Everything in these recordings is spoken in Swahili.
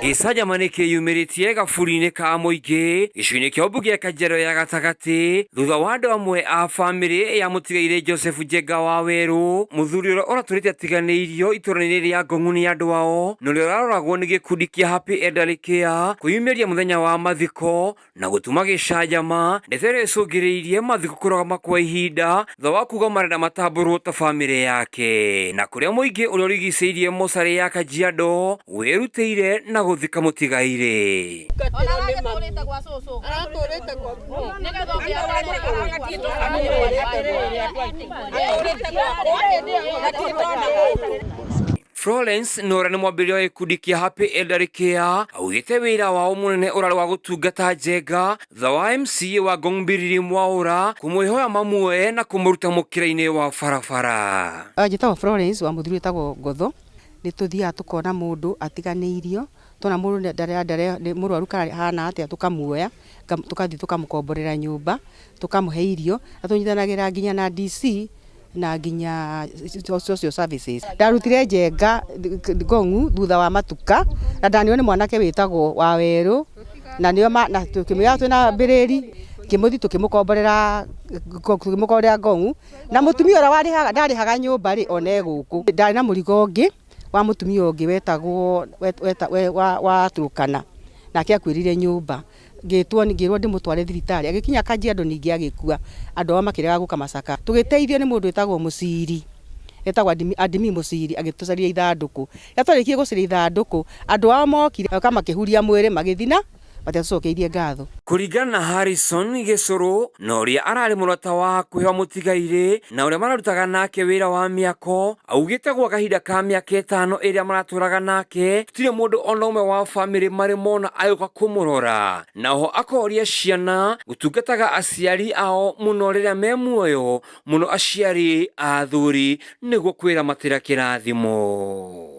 Gicajama nĩ kĩyumĩrĩtie gaburi-inĩ ka mũingĩ gĩcigo-inĩ kĩa ũmbunge gĩa Kajiado ya gatagatĩ thutha wa andũ amwe a bamĩrĩ ya mũtigairĩ Joseph Njenga Waweru, mũthuri ũrĩa ũratũrĩte atiganĩirio itũũra-inĩ rĩa Ngong'u nĩ andũ ao na ũrĩa ũraroragwo nĩ gĩkundi kĩa Happy Elderly Care kwĩyumĩria mũthenya wa mathiko na gũtuma gĩcanjama ndeto ĩrĩa ĩcũngĩrĩirie mathiko kũrũgama kwa ihinda thutha wa kuga marenda matambũrwo ta bamĩrĩ yake, na kũrĩa mũingĩ ũrĩa ũrigicĩirie mocarĩ ya Kajiado wĩrutĩire na gũthika mũtigairĩ. Florence Nora nĩ mwambĩrĩria wa gĩkundi kĩa Happy Elderly Care augĩte wĩra wao mũnene ũrarĩ wa gũtungata Njenga thutha wa MCA wa Ngong'u Mbilili Mwaũra kũmwĩhoya mamuoye na kũmũruta mũkĩra-inĩ wa barabara. Njĩtagwo Florence wa mũthuri wĩtagwo Ngotho, nĩ tũthiaga tũkona mũndũ atiganĩirio, tona mũndũ ndarĩ mũrwaru kana hana atĩa, tũkamuoya tũgathiĩ tũkamũkomborera nyũmba, tũkamũhe irio na tũnyitanagĩra nginya na DC na nginya social services. Ndarutire Njenga Ngong'u thutha wa matuka na ndanio nĩ mwanake wĩtagwo Waweru na nĩo na tũkĩmwĩra twĩna mbĩrĩri kĩmuthi tũkĩmũkomborera Ngong'u na mũtumia ũrĩa ndarĩhaga nyũmba rĩ one gũkũ. Ndarĩ na mũrigo ũngĩ wa mũtumia ũngĩ wetagwo wa Turukana nake akwĩrire nyũmba, ngĩrwo ndĩmũtware thibitarĩ, agĩkinya Kajiado ningĩ agĩkua, andũ ao makĩrega gũka Masaka. Tũgĩteithio nĩ mũndũ wĩtagwo Mũciri, etagwo Adimi Mũciri, agĩtũcaria ithandũkũ. Twarĩkirie gũcaria ithandũkũ, andũ ao mokire makĩhuria mwĩrĩ magĩthina matacokeirie ngatho. Kũringana na Harrison Gĩcũrũ na ũrĩa ararĩ mũrata wa hakuhĩ wa mũtigairĩ na ũrĩa mararutaga nake wĩra wa mĩako, augĩte gwa kahinda ka mĩaka 5 ĩrĩa maratũraga nake gũtirĩ mũndũ ona ũmwe wa bamĩrĩ marĩ mona agĩũka kũmũrora, naho akoria ciana gũtungataga aciari ao mũno rĩrĩa me muoyo, mũno aciari a athuri nĩguo kwĩra matĩra kĩrathimo.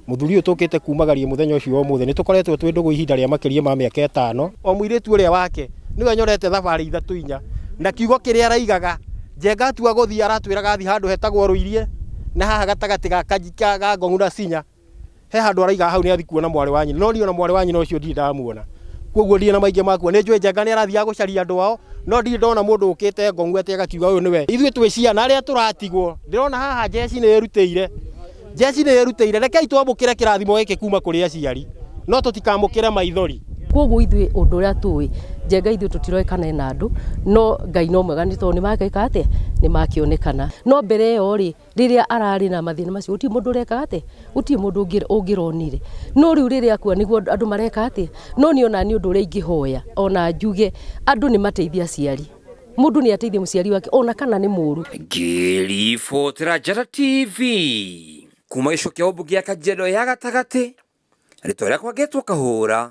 Mũthuri ũyũ tũkĩte kumagaria mũthenya ũcio wa ũmũthĩ nĩ tũkoretwo twĩ ndũgũ ihinda rĩa makĩria ma mĩaka 5. O mũirĩtu ũrĩa wake nĩwe nyorete thabarĩ 3-4 na kiugo kĩrĩa araigaga Njenga atua gũthiĩ aratwĩraga athiĩ handũ hetagwo Rũirie na haha gatagatĩ ga Ngong'u na Cinya he handũ araigaga hau nĩ athi kuona mwarĩ wa nyina, no niĩ ona mwarĩ wa nyina ũcio ndirĩ ndamuona, koguo ndirĩ na maingĩ makua. Nĩ njũĩ Njenga nĩ arathiaga gũcaria andũ ao, no ndirĩ ndona mũndũ ũkĩte Ngong'u atĩ agakiuga ũyũ nĩwe. Ithuĩ twĩ ciana arĩa tũratigwo ndĩrona haha njeci nĩ ĩrutĩire, njeci nĩ ĩrutĩire, rekei twamũkĩre kĩrathimo gĩkĩ kuma kũrĩ aciari, no tũtikamũkĩre maithori. Koguo ithuĩ ũndũ ũrĩa tũĩ Njenga ithuĩ tũtiroĩ kana ena andũ, no Ngai no mwega nĩ tondũ nĩ magĩka atĩ nĩ makĩonekana. No mbere ĩyo rĩ, rĩrĩa ararĩ na mathĩna macio gũtirĩ mũndũ ũreka atĩ, gũtirĩ mũndũ ũngĩronire. No rĩu rĩrĩa akua nĩguo andũ mareka atĩ, no niĩ ona nĩ ũndũ ũrĩa ingĩhoya ona njuge andũ nĩ mateithie aciari, mũndũ nĩ ateithie mũciari wake ona kana nĩ mũru. Ngĩribotera Njata TV kuma gĩcigo kĩa ũmbunge gĩa Kajiado ya gatagatĩ, rĩtwa rĩakwa ngetwo Kahũra.